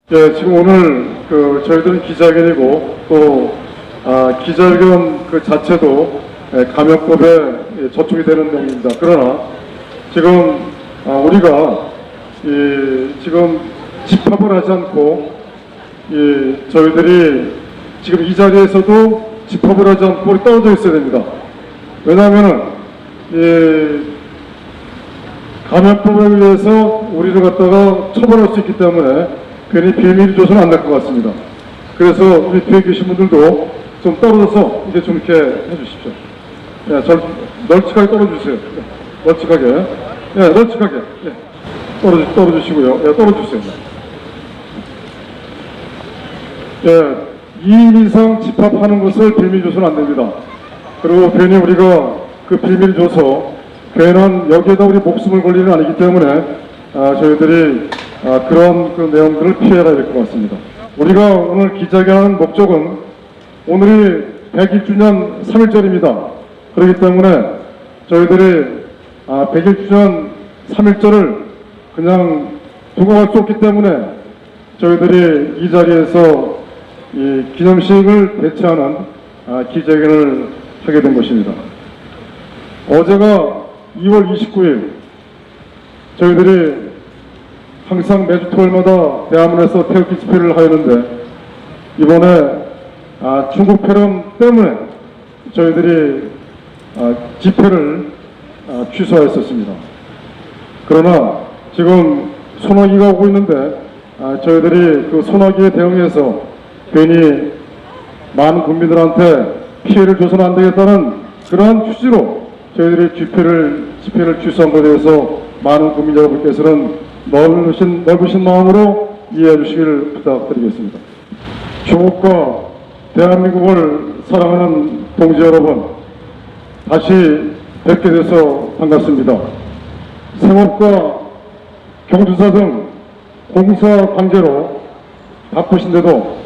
예, 지금 오늘 저희들은 기자회견이고 또 기자회견 그 자체도 감염법에 저촉이 되는 내용입니다. 그러나 지금 우리가 지금 집합을 하지 않고 저희들이 지금 이 자리에서도 집합을 하지 않고 우리 떨어져 있어야 됩니다. 왜냐하면은 감염법에 의해서 우리를 갖다가 처벌할 수 있기 때문에 괜히 비밀이 줘서는 안 될 것 같습니다. 그래서 우리 뒤에 계신 분들도 좀 떨어져서 이제 좀 이렇게 해주십시오. 예, 널찍하게 떨어주세요. 널찍하게. 예, 널찍하게. 예, 떨어주시고요. 예, 떨어주세요. 예, 2인 이상 집합하는 것을 비밀 줘서는 안 됩니다. 그리고 괜히 우리가 그 비밀 줘서 괜한 여기에다 우리 목숨을 걸 일은 아니기 때문에 저희들이 그런 그 내용들을 피해가야 될 것 같습니다. 우리가 오늘 기자회견하는 목적은 오늘이 101주년 3.1절입니다. 그렇기 때문에 저희들이 101주년 3.1절을 그냥 두고 갈 수 없기 때문에 저희들이 이 자리에서 이 기념식을 개최하는 기자회견을 하게 된 것입니다. 어제가 2월 29일 저희들이 항상 매주 토요일마다 대학문에서 태극기 집회를 하였는데 이번에 중국 폐렴 때문에 저희들이 집회를 취소하였었습니다. 그러나 지금 소나기가 오고 있는데 저희들이 그 소나기에 대응해서 괜히 많은 국민들한테 피해를 줘서는 안 되겠다는 그러한 취지로 저희들이 집회를 취소한 것에 대해서 많은 국민 여러분께서는 넓으신 마음으로 이해해 주시길 부탁드리겠습니다. 조국과 대한민국을 사랑하는 동지 여러분, 다시 뵙게 돼서 반갑습니다. 생업과 경주사 등 공사 관계로 바쁘신데도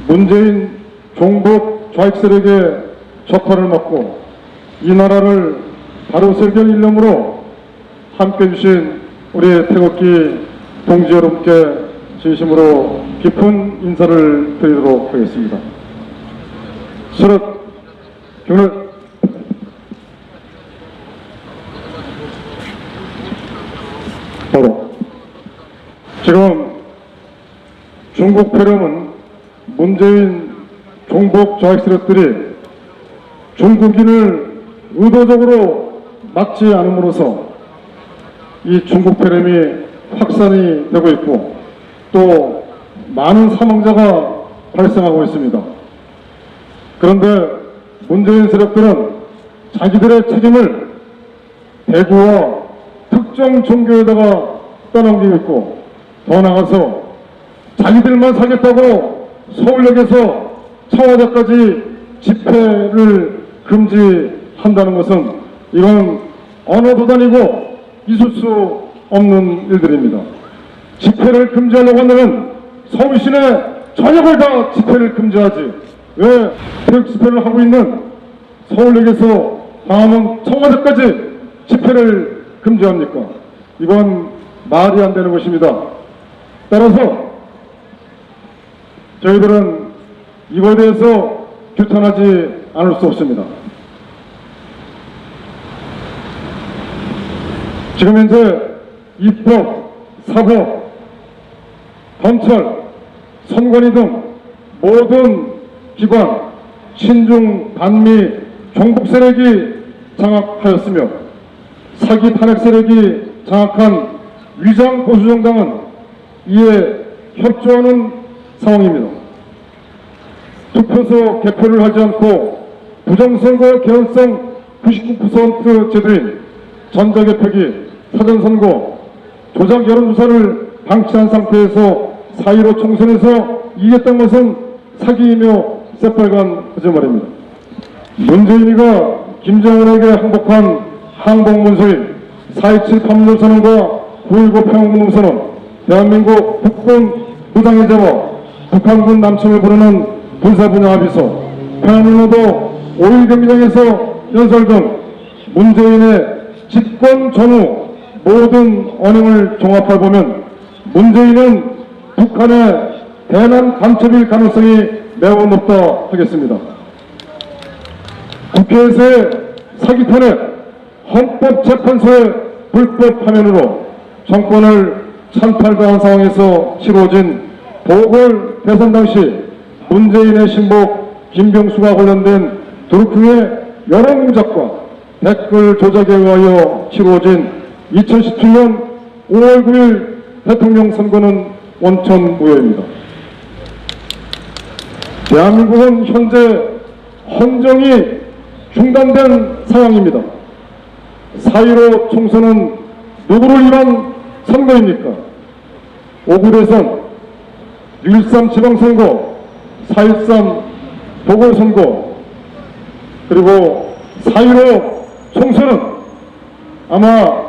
문재인 종북 좌익 세력의 적화를 막고 이 나라를 바로 세울 일념으로 함께해 주신 우리 태극기 동지 여러분께 진심으로 깊은 인사를 드리도록 하겠습니다. 수ረት 경례. 바로 지금 중국 폐렴은 문재인 종북 좌익 세력들이 중국인을 의도적으로 막지 않음으로써 이 중국 폐렴이 확산이 되고 있고 또 많은 사망자가 발생하고 있습니다. 그런데 문재인 세력들은 자기들의 책임을 대구와 특정 종교에다가 떠넘기고 있고 더 나아가서 자기들만 살겠다고 서울역에서 청와대까지 집회를 금지한다는 것은 이건 언어도 다니고 있을 수 없는 일들입니다. 집회를 금지하려고 한다면 서울시내 전역을 다 집회를 금지하지 왜 태극 집회를 하고 있는 서울역에서 다음은 청와대까지 집회를 금지합니까? 이건 말이 안 되는 것입니다. 따라서 저희들은 이거에 대해서 규탄하지 않을 수 없습니다. 지금 현재 입법, 사법, 검찰, 선관위 등 모든 기관, 친중, 반미, 종북 세력이 장악하였으며 사기 탄핵 세력이 장악한 위장 보수정당은 이에 협조하는 상황입니다. 투표소 개표를 하지 않고 부정선거 개연성 99% 제도인 전자개표기, 사전선거, 조작 여론조사를 방치한 상태에서 4.15 총선에서 이겼던 것은 사기이며 새빨간 거짓말입니다. 문재인이가 김정은에게 항복한 항복문서인 4.27 판문점선언과 9.19 평화운동선언, 대한민국 국군 무장해제와 북한군 남침을 부르는 군사분야 합의서, 평화민노도 5.1 경기장에서 연설 등 문재인의 집권 전후 모든 언행을 종합해보면 문재인은 북한의 대남 간첩일 가능성이 매우 높다 하겠습니다. 국회에서의 사기 탄핵, 헌법재판소의 불법 파면으로 정권을 찬탈당한 상황에서 치러진 보궐 대선 당시 문재인의 신복 김병수가 관련된 드루킹의 여러 공작과 댓글 조작에 의하여 치러진 2017년 5월 9일 대통령 선거는 원천무효입니다. 대한민국은 현재 헌정이 중단된 상황입니다. 4.15 총선은 누구를 위한 선거입니까? 5구 대선, 6.13 지방선거, 4.13 보궐선거, 그리고 4.15 총선은 아마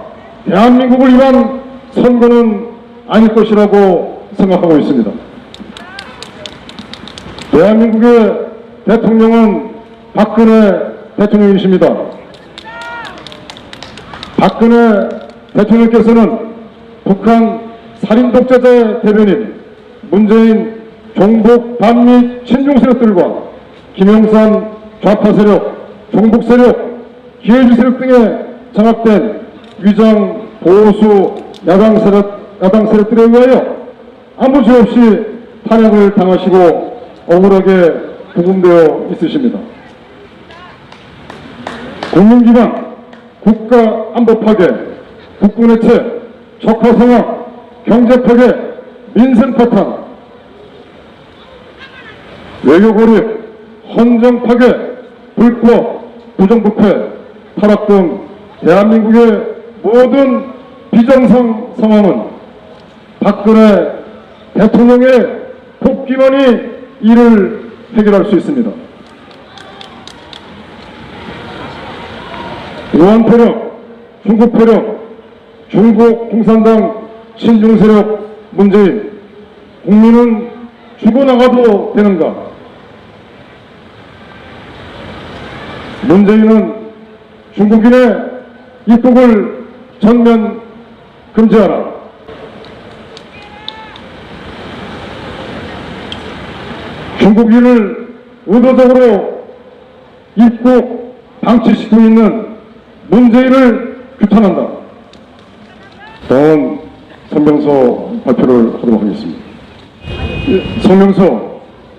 대한민국을 위한 선거는 아닐 것이라고 생각하고 있습니다. 대한민국의 대통령은 박근혜 대통령이십니다. 박근혜 대통령께서는 북한 살인 독재자의 대변인 문재인 종북 반미 친중 세력들과 김영삼 좌파 세력, 종북 세력, 기회주 세력 등에 장악된 위장 보수 야당 세력들에 의하여 아무 죄 없이 탄핵을 당하시고 억울하게 구금되어 있으십니다. 국민기관, 국가안보 파괴, 국군 해체, 적화 상황, 경제 파괴, 민생 파탄, 외교 고립, 헌정 파괴, 불법, 부정부패, 타락 등 대한민국의 모든 비정상 상황은 박근혜 대통령의 복귀만이 이를 해결할 수 있습니다. 우한패력, 중국패력, 중국 공산당 친중세력 문재인, 국민은 죽어나가도 되는가? 문재인은 중국인의 입국을 전면 금지하라. 중국인을 의도적으로 입국 방치시키고 있는 문재인을 규탄한다. 다음 성명서 발표를 하도록 하겠습니다. 성명서.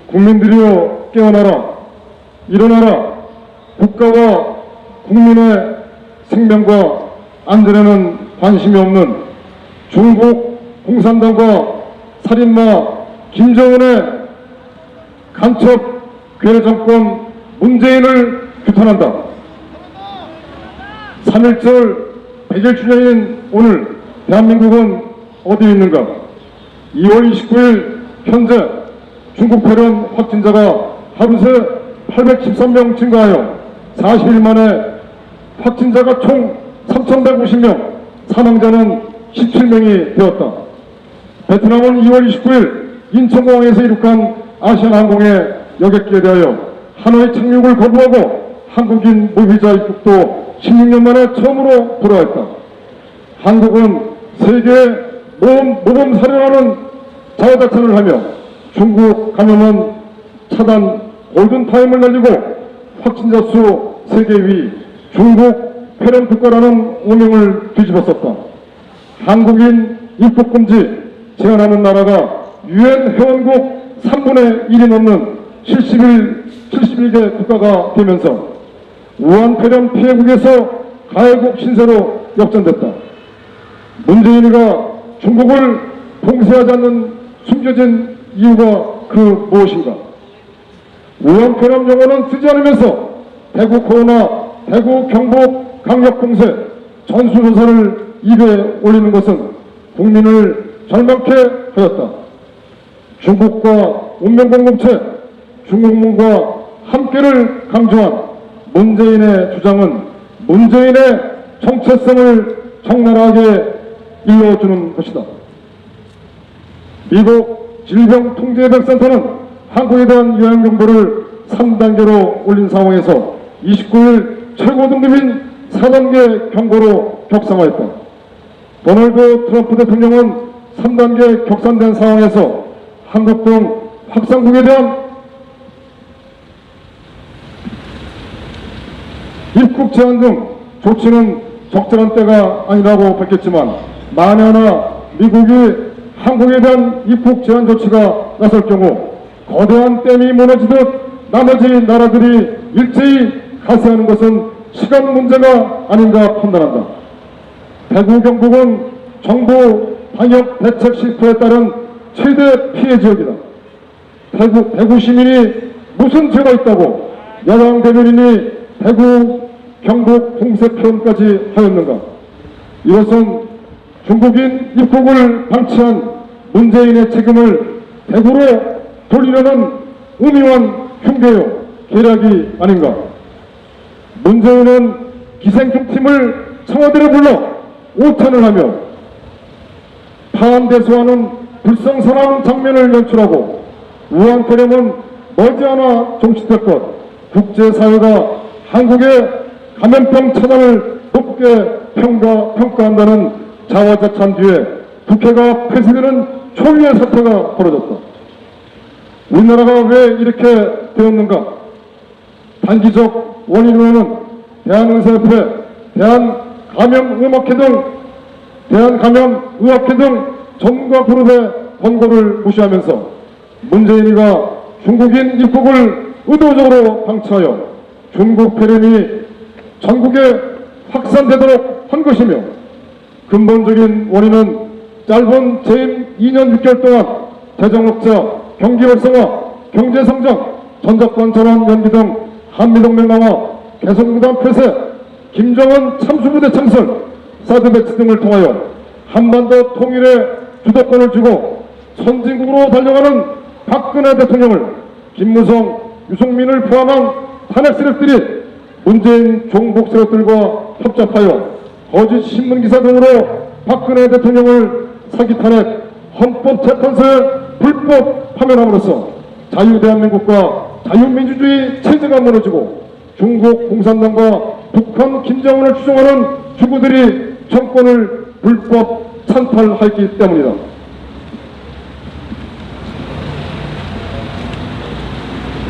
국민들이여 깨어나라. 일어나라. 국가와 국민의 생명과 안전에는 관심이 없는 중국 공산당과 살인마 김정은의 간첩 괴뢰 정권 문재인을 규탄한다. 3.1절 100일 주년인 오늘 대한민국은 어디에 있는가? 2월 29일 현재 중국 폐렴 확진자가 하루 새 813명 증가하여 40일 만에 확진자가 총 3,150명, 사망자는 17명이 되었다. 베트남은 2월 29일 인천공항에서 이륙한 아시아나항공의 여객기에 대하여 하노이 착륙을 거부하고 한국인 무비자 입국도 16년 만에 처음으로 불허했다. 한국은 세계의 모범 사례라는 자화자찬을 하며 중국 감염원 차단 골든타임을 날리고 확진자 수 세계 위 중국 폐렴 국가라는 오명을 뒤집었었다. 한국인 입국 금지 제한하는 나라가 유엔 회원국 3분의 1이 넘는 71개 국가가 되면서 우한 폐렴 피해국에서 가해국 신세로 역전됐다. 문재인이가 중국을 봉쇄하지 않는 숨겨진 이유가 그 무엇인가? 우한 폐렴 용어는 쓰지 않으면서 대구 코로나, 대구 경북 강력 봉쇄, 전수조사를 입에 올리는 것은 국민을 절망케 하였다. 중국과 운명공동체, 중국문과 함께를 강조한 문재인의 주장은 문재인의 정체성을 적나라하게 일러주는 것이다. 미국 질병통제예방센터는 한국에 대한 유행 정보를 3단계로 올린 상황에서 29일 최고 등급인 4단계 경고로 격상하였다. 도널드 트럼프 대통령은 3단계 격산된 상황에서 한국 등 확산국에 대한 입국 제한 등 조치는 적절한 때가 아니라고 밝혔지만, 만에 하나 미국이 한국에 대한 입국 제한 조치가 나설 경우 거대한 댐이 무너지듯 나머지 나라들이 일제히 가세하는 것은 시간 문제가 아닌가 판단한다. 대구 경북은 정부 방역 대책 실패에 따른 최대 피해 지역이다. 대구 시민이 무슨 죄가 있다고 야당 대변인이 대구 경북 공세 표현까지 하였는가? 이것은 중국인 입국을 방치한 문재인의 책임을 대구로 돌리려는 우미한 흉계요 계략이 아닌가? 문재인은 기생충팀을 청와대로 불러 오탄을 하며 파한대소하는 불성사랑 장면을 연출하고 우한폐렴은 머지않아 종식될 것, 국제사회가 한국의 감염병 차단을 높게 평가한다는 자화자찬 뒤에 국회가 폐쇄되는 초유의 사태가 벌어졌다. 우리나라가 왜 이렇게 되었는가? 단기적 원인으로는 대한의사협회, 대한감염의학회 등 전문가 그룹의 권고를 무시하면서 문재인이가 중국인 입국을 의도적으로 방치하여 중국 폐렴이 전국에 확산되도록 한 것이며, 근본적인 원인은 짧은 재임 2년 6개월 동안 재정 억제, 경기 활성화, 경제 성장, 전작권 전환 연기 등 한미동맹 강화, 개성공단 폐쇄, 김정은 참수부대 창설, 사드 배치 등을 통하여 한반도 통일의 주도권을 쥐고 선진국으로 달려가는 박근혜 대통령을 김무성, 유승민을 포함한 탄핵 세력들이 문재인 종북 세력들과 협잡하여 거짓 신문기사 등으로 박근혜 대통령을 사기 탄핵, 헌법재판소에 불법 파면함으로써 자유대한민국과 자유민주주의 체제가 무너지고 중국 공산당과 북한 김정은을 추종하는 주구들이 정권을 불법 찬탈했기 때문이다.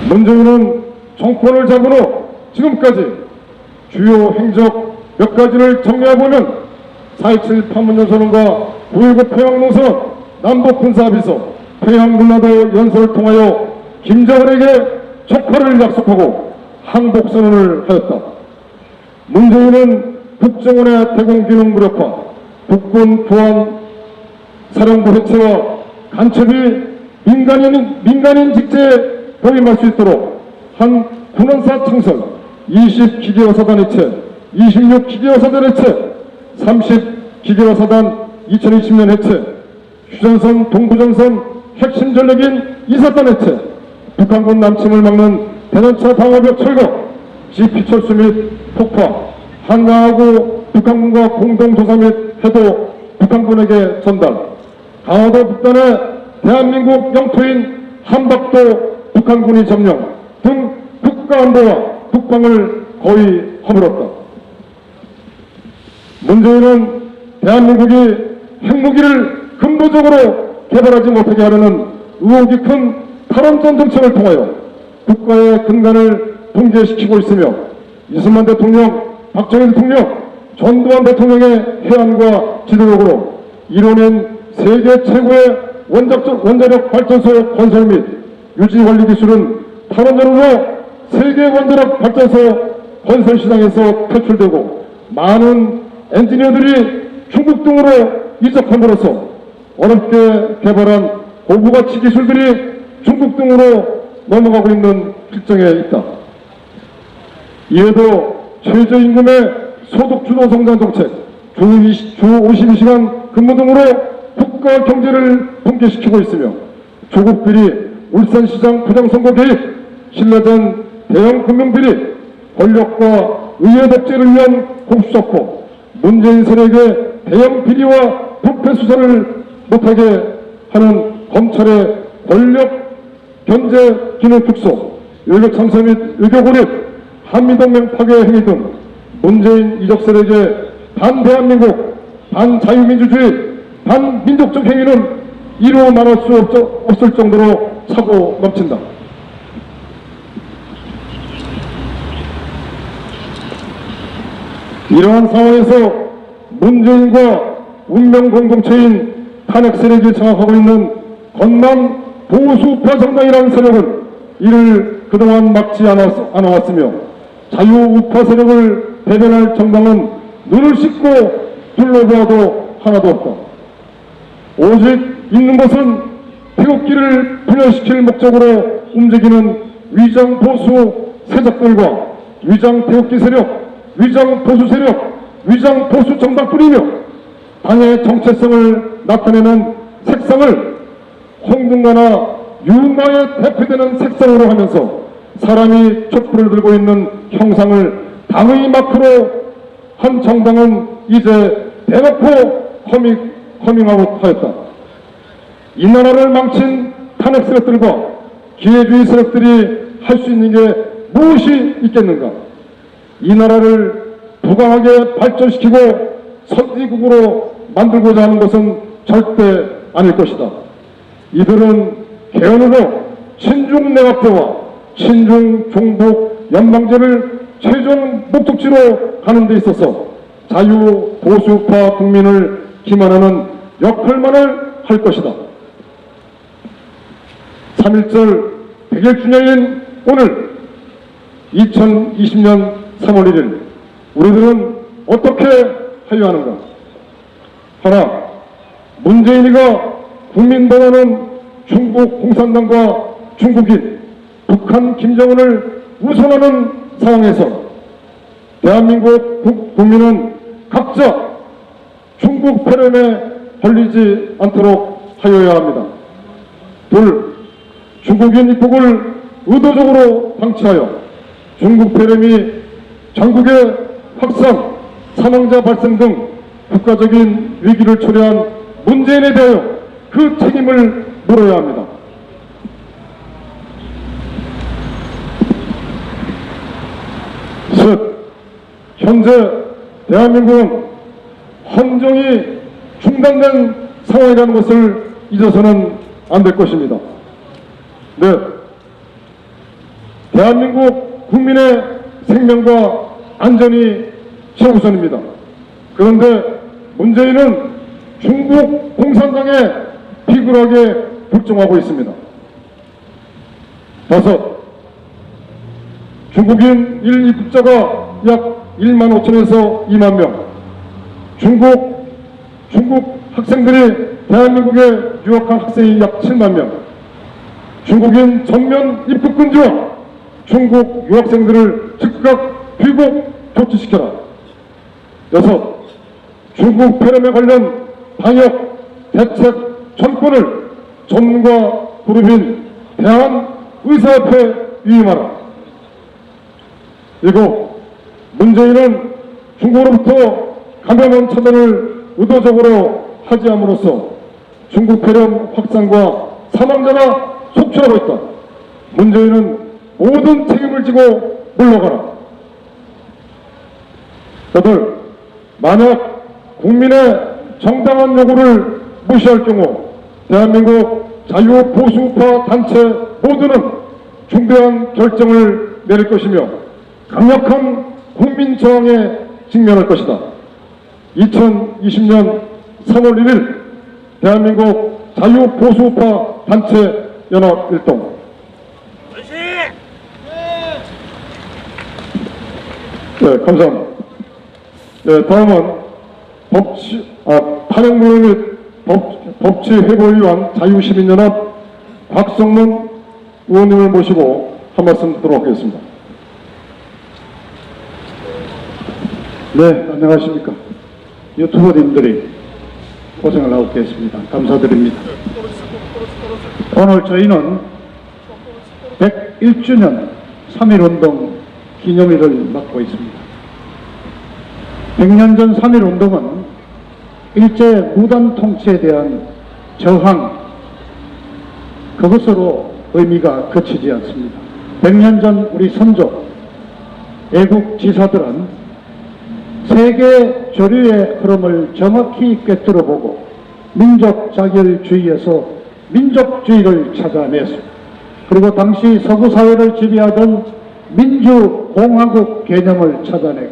문재인은 정권을 잡은 후 지금까지 주요 행적 몇 가지를 정리해보면 4.27 판문점선언과 9.19 평양농선언, 남북군사합의서, 평양문화도 연설을 통하여 김정은에게 적화를 약속하고 항복선언을 하였다. 문재인은 국정원의 대공기능 무력화, 국군 보안 사령부 해체와 간첩이 민간인 직제에 돌입할 수 있도록 한 군원사 창설, 20기계화사단 해체, 26기계화사단 해체, 30기계화사단 2020년 해체, 휴전선 동부전선 핵심 전력인 이사단 해체, 북한군 남침을 막는 대전차 방어벽 철거, GP철수 및 폭파, 한강하고 북한군과 공동조사 및 해도 북한군에게 전달, 강화도 북단의 대한민국 영토인 한박도 북한군이 점령 등 국가안보와 국방을 거의 허물었다. 문재인은 대한민국이 핵무기를 근본적으로 개발하지 못하게 하려는 의혹이 큰 탈원전 정책을 통하여 국가의 근간을 붕괴시키고 있으며, 이승만 대통령, 박정희 대통령, 전두환 대통령의 해안과 지도력으로 이뤄낸 세계 최고의 원자력 발전소 건설 및 유지 원리 기술은 탈원전으로 세계 원자력 발전소 건설 시장에서 퇴출되고 많은 엔지니어들이 중국 등으로 이적함으로써 어렵게 개발한 고부가치 기술들이 중국 등으로 넘어가고 있는 실정에 있다. 이에도 최저임금의 소득주도 성장 정책, 주 52시간 근무 등으로 국가 경제를 붕괴시키고 있으며, 조국 비리, 울산시장 부정선거 개입, 신라전 대형 금융비리, 권력과 의회 독재를 위한 공수처법, 문재인 세력의 대형 비리와 부패 수사를 못하게 하는 검찰의 권력 견제 기능 축소, 외교 참사 및 외교 고립, 한미동맹 파괴 행위 등 문재인 이적 세력의 반대한민국, 반자유민주주의, 반민족적 행위는 이루 말할 수 없을 정도로 차고 넘친다. 이러한 상황에서 문재인과 운명 공동체인 탄핵 세력이 장악하고 있는 건만 보수파 정당이라는 세력은 이를 그동안 막지 않아왔으며 자유우파 세력을 대변할 정당은 눈을 씻고 둘러보아도 하나도 없다. 오직 있는 것은 태극기를 분열시킬 목적으로 움직이는 위장 보수 세력들과 위장 태극기 세력, 위장 보수 세력, 위장 보수 정당뿐이며 당의 정체성을 나타내는 색상을 홍등가나 유마에 대표되는 색상으로 하면서 사람이 촛불을 들고 있는 형상을 당의 마크로 한 정당은 이제 대놓고 커밍아웃 하였다. 이 나라를 망친 탄핵 세력들과 기회주의 세력들이 할 수 있는 게 무엇이 있겠는가? 이 나라를 부강하게 발전시키고 선진국으로 만들고자 하는 것은 절대 아닐 것이다. 이들은 개헌으로 친중 내각제와 친중 종북 연방제를 최종 목적지로 가는 데 있어서 자유 보수파 국민을 기만하는 역할만을 할 것이다. 3.1절 100일 오늘 2020년 3월 1일 우리들은 어떻게 하여야 하는가? 하나, 문재인이가 국민보다는 중국 공산당과 중국인, 북한 김정은을 우선하는 상황에서 대한민국 국민은 각자 중국 패렴에 걸리지 않도록 하여야 합니다. 둘, 중국인 입국을 의도적으로 방치하여 중국 패렴이 전국의 확산, 사망자 발생 등 국가적인 위기를 초래한 문재인에 대하여 그 책임을 물어야 합니다. 셋, 현재 대한민국은 헌정이 중단된 상황이라는 것을 잊어서는 안 될 것입니다. 넷, 대한민국 국민의 생명과 안전이 최우선입니다. 그런데 문재인은 중국 공산당에 비굴하게 불종하고 있습니다. 다섯, 중국인 입국자가 약 1만 5천에서 2만 명, 중국 학생들이 대한민국에 유학한 학생이 약 7만 명, 중국인 전면 입국 금지와 중국 유학생들을 즉각 귀국 조치시켜라. 여섯, 중국 폐렴에 관련 방역 대책 전권을 전문가 그룹인 대한의사협회에 위임하라. 일곱, 문재인은 중국으로부터 감염원 차단을 의도적으로 하지 함으로써 중국 폐렴 확산과 사망자가 속출하고 있다. 문재인은 모든 책임을 지고 물러가라. 여덟, 만약 국민의 정당한 요구를 무시할 경우 대한민국 자유보수파 단체 모두는 중대한 결정을 내릴 것이며 강력한 국민 저항에 직면할 것이다. 2020년 3월 1일 대한민국 자유보수파 단체 연합일동. 네, 감사합니다. 네, 다음은 탄핵물 및 법치회복위원 자유시민연합 곽성문 의원님을 모시고 한 말씀 듣도록 하겠습니다. 네, 안녕하십니까. 유튜버님들이 고생을 하고 계십니다. 감사드립니다. 오늘 저희는 101주년 3.1운동 기념일을 맞고 있습니다. 100년 전 3.1운동은 일제 무단 통치에 대한 저항, 그것으로 의미가 그치지 않습니다. 100년 전 우리 선조, 애국 지사들은 세계 조류의 흐름을 정확히 꿰뚫어보고 민족 자결주의에서 민족주의를 찾아냈습니다. 그리고 당시 서구 사회를 지배하던 민주공화국 개념을 찾아내고,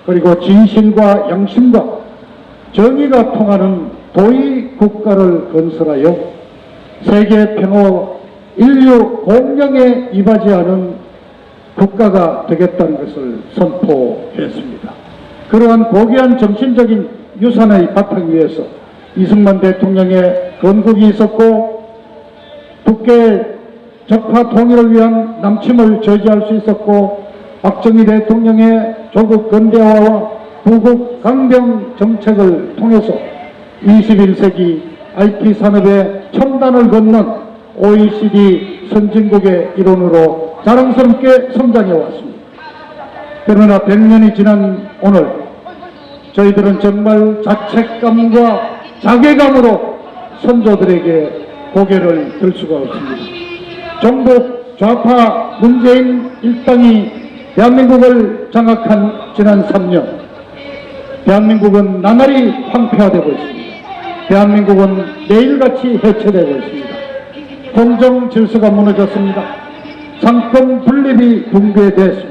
그리고 진실과 양심과 정의가 통하는 도의 국가를 건설하여 세계 평화와 인류 공경에 이바지하는 국가가 되겠다는 것을 선포했습니다. 그러한 고귀한 정신적인 유산의 바탕 위에서 이승만 대통령의 건국이 있었고, 국계 적화 통일을 위한 남침을 저지할 수 있었고, 박정희 대통령의 조국 근대화와 부국 강병 정책을 통해서 21세기 IT 산업의 첨단을 걷는 OECD 선진국의 일원으로 자랑스럽게 성장해 왔습니다. 그러나 100년이 지난 오늘 저희들은 정말 자책감과 자괴감으로 선조들에게 고개를 들 수가 없습니다. 종북 좌파 문재인 일당이 대한민국을 장악한 지난 3년, 대한민국은 나날이 황폐화되고 있습니다. 대한민국은 매일같이 해체되고 있습니다. 공정 질서가 무너졌습니다. 상권 분립이 붕괴됐습니다.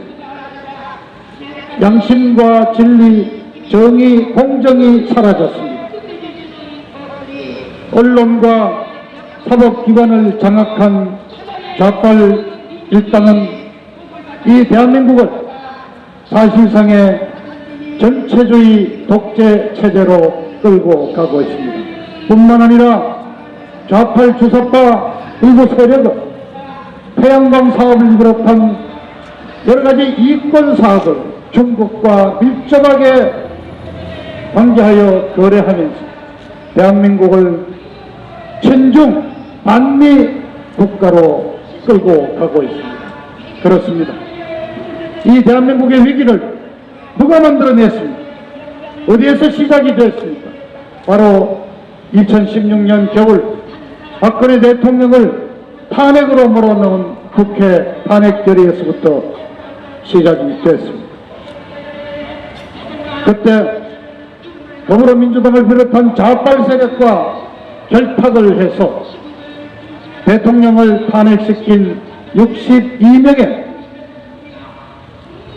양심과 진리, 정의, 공정이 사라졌습니다. 언론과 사법기관을 장악한 좌빨 일당은 이 대한민국을 사실상의 전체주의 독재 체제로 끌고 가고 있습니다. 뿐만 아니라 좌빨 주사파 일부 세력은 태양광 사업을 비롯한 여러 가지 이권 사업을 중국과 밀접하게 관계하여 거래하면서 대한민국을 친중 반미 국가로 끌고 가고 있습니다. 그렇습니다. 이 대한민국의 위기를 누가 만들어냈습니까? 어디에서 시작이 됐습니까? 바로 2016년 겨울 박근혜 대통령을 탄핵으로 몰아넣은 국회 탄핵 결의에서부터 시작이 됐습니다. 그때 더불어민주당을 비롯한 좌빨 세력과 결탁을 해서 대통령을 탄핵시킨 62명의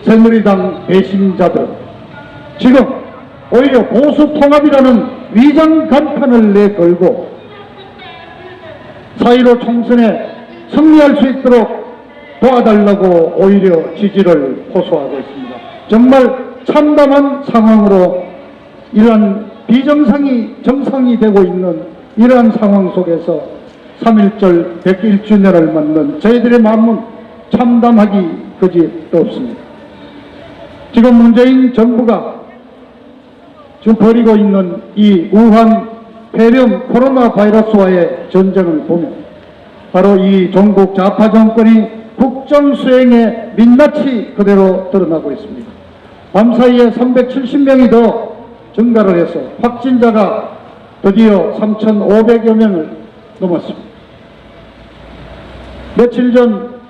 새누리당 배신자들, 지금 오히려 보수 통합이라는 위장 간판을 내걸고 4.15 총선에 승리할 수 있도록 도와달라고 오히려 지지를 호소하고 있습니다. 정말 참담한 상황으로 이러한 비정상이 정상이 되고 있는 이러한 상황 속에서 3.1절 101주년을 맞는 저희들의 마음은 참담하기 그지도 없습니다. 지금 문재인 정부가 지금 벌이고 있는 이 우한 폐렴 코로나 바이러스와의 전쟁을 보면 바로 이 종북 좌파 정권이 국정 수행의 민낯이 그대로 드러나고 있습니다. 밤사이에 370명이 더 증가를 해서 확진자가 드디어 3,500여 명을 넘었습니다. 며칠 전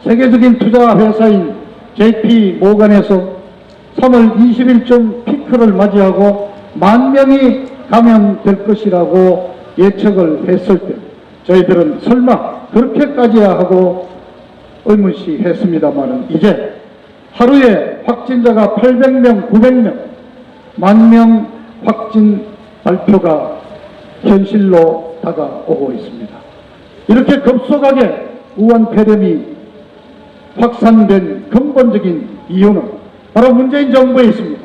세계적인 투자 회사인 JP 모건에서 3월 20일쯤 피크를 맞이하고 10,000명이 감염될 것이라고 예측을 했을 때 저희들은 설마 그렇게까지야 하고 의문시했습니다만 이제 하루에 확진자가 800명, 900명, 10,000명 확진 발표가 현실로 다가오고 있습니다. 이렇게 급속하게 우한 폐렴이 확산된 근본적인 이유는 바로 문재인 정부에 있습니다.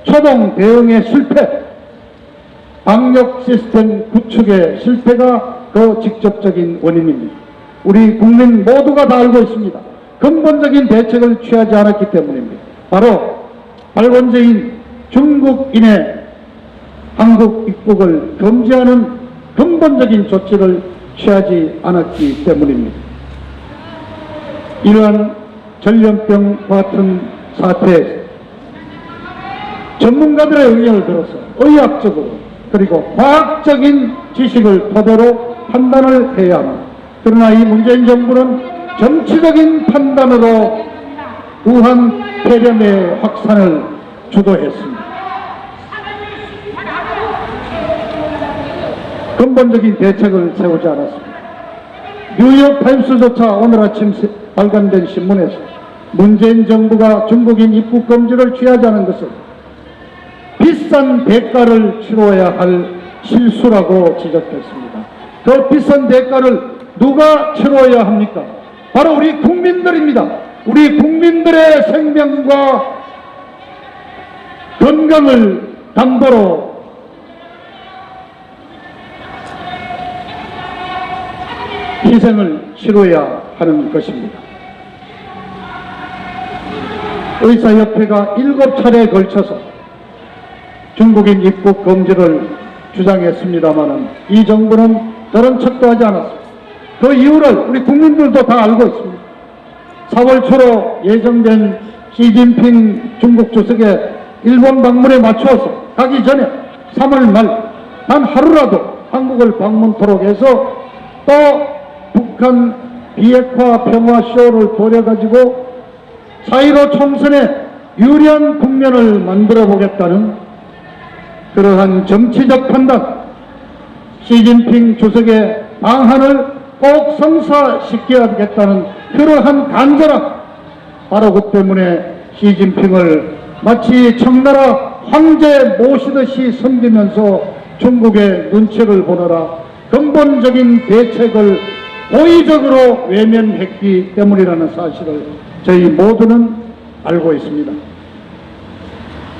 초동 대응의 실패, 방역 시스템 구축의 실패가 그 직접적인 원인입니다. 우리 국민 모두가 다 알고 있습니다. 근본적인 대책을 취하지 않았기 때문입니다. 바로 발원제인 중국인의 한국 입국을 금지하는 근본적인 조치를 취하지 않았기 때문입니다. 이러한 전염병 같은 사태에 전문가들의 의견을 들어서 의학적으로 그리고 과학적인 지식을 토대로 판단을 해야 합니다. 그러나 이 문재인 정부는 정치적인 판단으로 우한 폐렴의 확산을 주도했습니다. 근본적인 대책을 세우지 않았습니다. 뉴욕타임스조차 오늘 아침 발간된 신문에서 문재인 정부가 중국인 입국 금지를 취하자는 것은 비싼 대가를 치러야 할 실수라고 지적했습니다. 그 비싼 대가를 누가 치러야 합니까? 바로 우리 국민들입니다. 우리 국민들의 생명과 건강을 담보로 희생을 치러야 하는 것입니다. 의사협회가 7차례에 걸쳐서 중국인 입국 금지를 주장했습니다마는 이 정부는 그런 척도 하지 않았습니다. 그 이유를 우리 국민들도 다 알고 있습니다. 4월 초로 예정된 시진핑 중국 주석의 일본 방문에 맞추어서 가기 전에 3월 말 단 하루라도 한국을 방문토록 해서 또 북한 비핵화 평화쇼를 벌여가지고 4.15 총선에 유리한 국면을 만들어 보겠다는 그러한 정치적 판단, 시진핑 주석의 방한을 꼭 성사시켜야겠다는 그러한 간절함, 바로 그 때문에 시진핑을 마치 청나라 황제 모시듯이 섬기면서 중국의 눈치를 보느라 근본적인 대책을 고의적으로 외면했기 때문이라는 사실을 저희 모두는 알고 있습니다.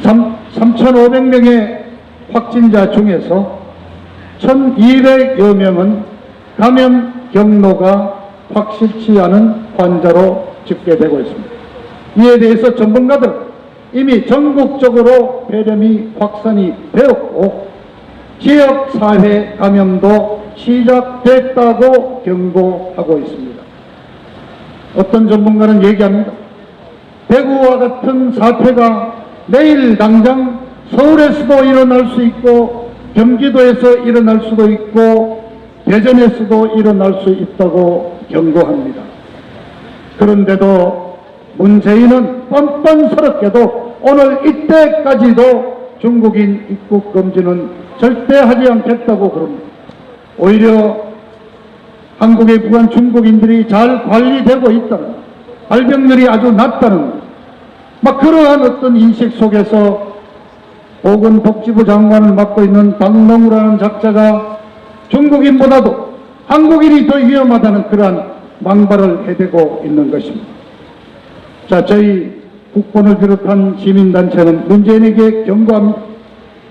3,500명의 확진자 중에서 1,200여 명은 감염 경로가 확실치 않은 환자로 집계되고 있습니다. 이에 대해서 전문가들은 이미 전국적으로 폐렴이 확산이 되었고 지역사회 감염도 시작됐다고 경고하고 있습니다. 어떤 전문가는 얘기합니다. 대구와 같은 사태가 내일 당장 서울에서도 일어날 수 있고 경기도에서 일어날 수도 있고 대전에서도 일어날 수 있다고 경고합니다. 그런데도 문재인은 뻔뻔스럽게도 오늘 이때까지도 중국인 입국 금지는 절대 하지 않겠다고 그럽니다. 오히려 한국에 부한 중국인들이 잘 관리되고 있다는, 발병률이 아주 낮다는 막 그러한 어떤 인식 속에서 보건복지부 장관을 맡고 있는 박농우라는 작자가 중국인보다도 한국인이 더 위험하다는 그러한 망발을 해대고 있는 것입니다. 자, 저희 국본을 비롯한 시민단체는 문재인에게 경고합니다.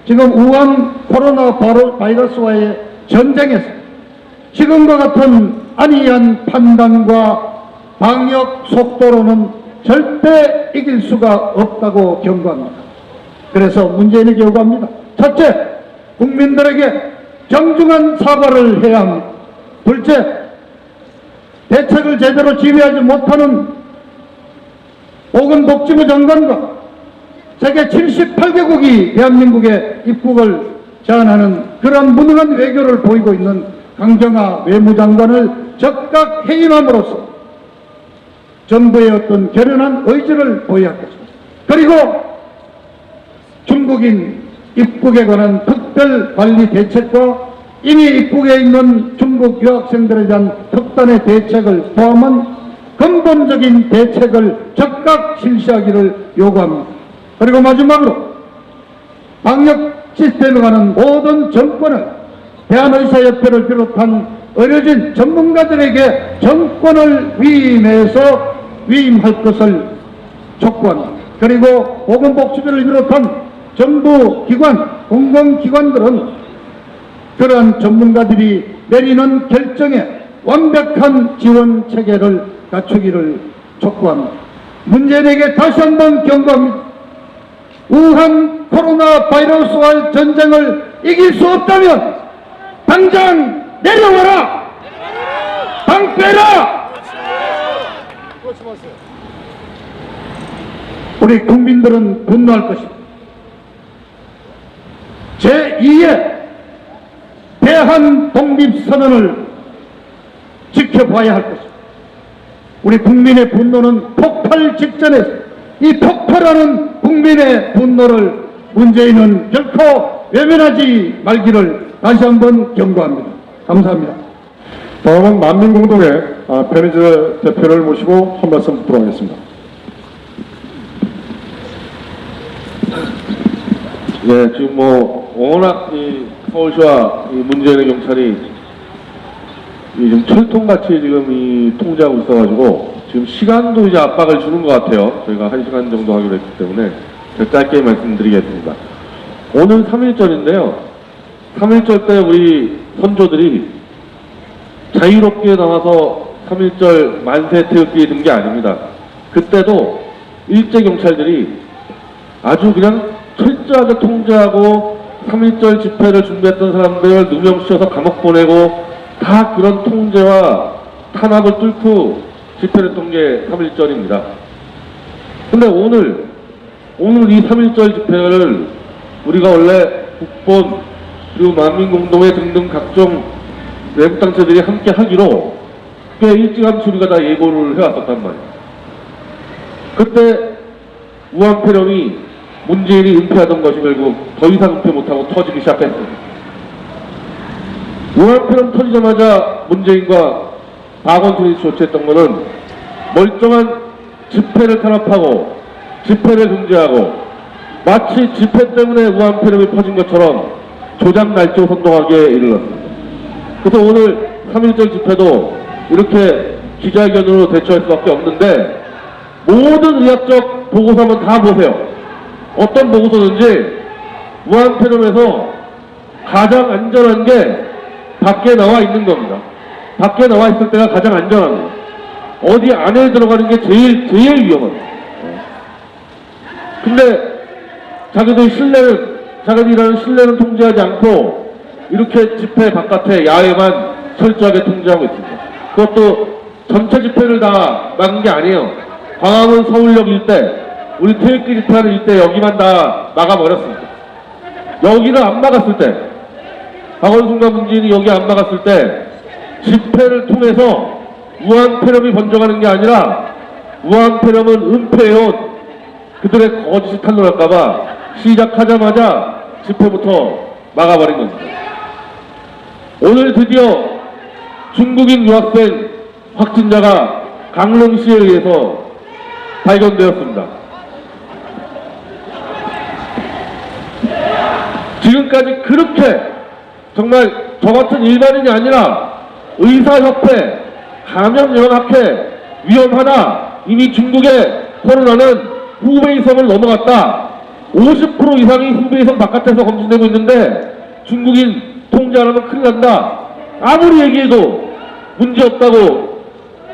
지금 우한 코로나 바이러스와의 전쟁에서 지금과 같은 안이한 판단과 방역 속도로는 절대 이길 수가 없다고 경고합니다. 그래서 문재인에게 요구합니다. 첫째, 국민들에게 정중한 사과를 해야 합니다. 둘째, 대책을 제대로 지휘하지 못하는 보건복지부 장관과 세계 78개국이 대한민국에 입국을 제한하는 그런 무능한 외교를 보이고 있는 강경화 외무장관을 적극 해임함으로써 정부의 어떤 결연한 의지를 보여야 할 것입니다. 그리고 중국인 입국에 관한 특별 관리 대책과 이미 입국에 있는 중국 유학생들에 대한 특단의 대책을 포함한 근본적인 대책을 적극 실시하기를 요구합니다. 그리고 마지막으로 방역 시스템에 관한 모든 정권을 대한의사협회를 비롯한 의료진 전문가들에게 정권을 위임할 것을 촉구합니다. 그리고 보건복지부를 비롯한 정부 기관, 공공기관들은 그러한 전문가들이 내리는 결정에 완벽한 지원 체계를 갖추기를 촉구합니다. 문재인에게 다시 한번 경고합니다. 우한 코로나 바이러스와의 전쟁을 이길 수 없다면 당장 내려와라! 당 빼라! 우리 국민들은 분노할 것입니다. 제2의 대한 독립선언을 지켜봐야 할 것입니다. 우리 국민의 분노는 폭발 직전에서 이 폭발하는 국민의 분노를 문재인은 결코 외면하지 말기를 바랍니다. 다시 한번 경고합니다. 감사합니다. 다음은 만민공동의 변희재 대표를 모시고 한 말씀 듣도록 하겠습니다. 네, 지금 워낙 서울시와 문재인의 경찰이 지금 철통같이 지금 통제하고 있어가지고 지금 시간도 이제 압박을 주는 것 같아요. 저희가 1시간 정도 하기로 했기 때문에 제가 짧게 말씀드리겠습니다. 오늘 3.1절인데요. 3.1절 때 우리 선조들이 자유롭게 나와서 3.1절 만세 태극기에 든 게 아닙니다. 그때도 일제 경찰들이 아주 그냥 철저하게 통제하고 3.1절 집회를 준비했던 사람들을 누명씌워서 감옥 보내고 다 그런 통제와 탄압을 뚫고 집회를 했던 게 3.1절입니다. 근데 오늘 이 3.1절 집회를 우리가 원래 국본 그리고 만민공동회 등등 각종 외국단체들이 함께 하기로 꽤 일찌감치 우리가 다 예고를 해왔었단 말이에요. 그때 우한폐렴이 문재인이 은폐하던 것이 결국 더 이상 은폐 못하고 터지기 시작했습니다. 우한폐렴 터지자마자 문재인과 박원순이 조치했던 것은 멀쩡한 집회를 탄압하고 집회를 금지하고 마치 집회 때문에 우한폐렴이 퍼진 것처럼 조작 날조 선동하게 이르렀습니다. 그래서 오늘 3.1절 집회도 이렇게 기자회견으로 대처할 수밖에 없는데 모든 의학적 보고서 한번 다 보세요. 어떤 보고서든지 우한폐렴에서 가장 안전한 게 밖에 나와 있는 겁니다. 밖에 나와 있을 때가 가장 안전합니다. 어디 안에 들어가는 게 제일 위험합니다. 근데 자기들이라는 실내는 통제하지 않고 이렇게 집회 바깥에 야외만 철저하게 통제하고 있습니다. 그것도 전체 집회를 다 막은 게 아니에요. 광화문 서울역 일대, 우리 태극기 집회하는 일대 여기만 다 막아버렸습니다. 여기를 안 막았을 때, 박원순과 문재인이 여기 안 막았을 때 집회를 통해서 우한폐렴이 번져가는 게 아니라 우한폐렴은 은폐해온 그들의 거짓이 탄로날까봐 시작하자마자 집회부터 막아버린 겁니다. 오늘 드디어 중국인 유학생 확진자가 강릉시에 의해서 발견되었습니다. 지금까지 그렇게 정말 저 같은 일반인이 아니라 의사협회, 감염예방학회 위험하다. 이미 중국의 코로나는 후베이성을 넘어갔다. 50% 이상이 후베이성 바깥에서 검진되고 있는데 중국인 통제 안 하면 큰일 난다. 아무리 얘기해도 문제없다고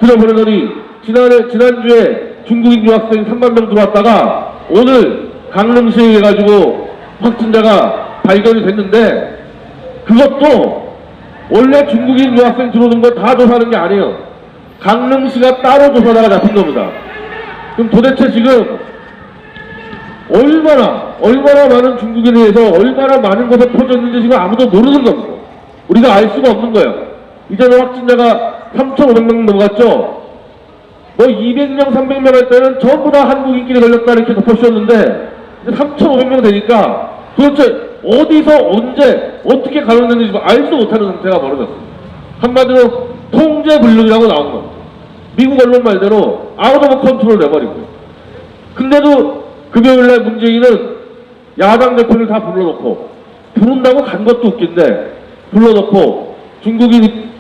들어버리더니 지난주에 중국인 유학생 3만 명 들어왔다가 오늘 강릉시에 해가지고 확진자가 발견이 됐는데 그것도 원래 중국인 유학생 들어오는 거 다 조사하는 게 아니에요. 강릉시가 따로 조사하다가 잡힌 겁니다. 그럼 도대체 지금 얼마나 많은 중국인에 의해서 얼마나 많은 곳에 퍼졌는지 지금 아무도 모르는 겁니다. 우리가 알 수가 없는 거예요. 이제는 확진자가 3,500명 넘어갔죠. 200명, 300명 할 때는 전부 다 한국인끼리 걸렸다 이렇게 덮어씌웠는데 3,500명 되니까 도대체 어디서 언제 어떻게 감염됐는지 알지도 못하는 상태가 벌어졌습니다. 한마디로 통제불능이라고 나온 겁니다. 미국 언론 말대로 아웃 오브 컨트롤 내버리고요. 근데도 금요일날 문재인은 야당 대표를 다 불러놓고 부른다고 간 것도 웃긴데 불러놓고 중국인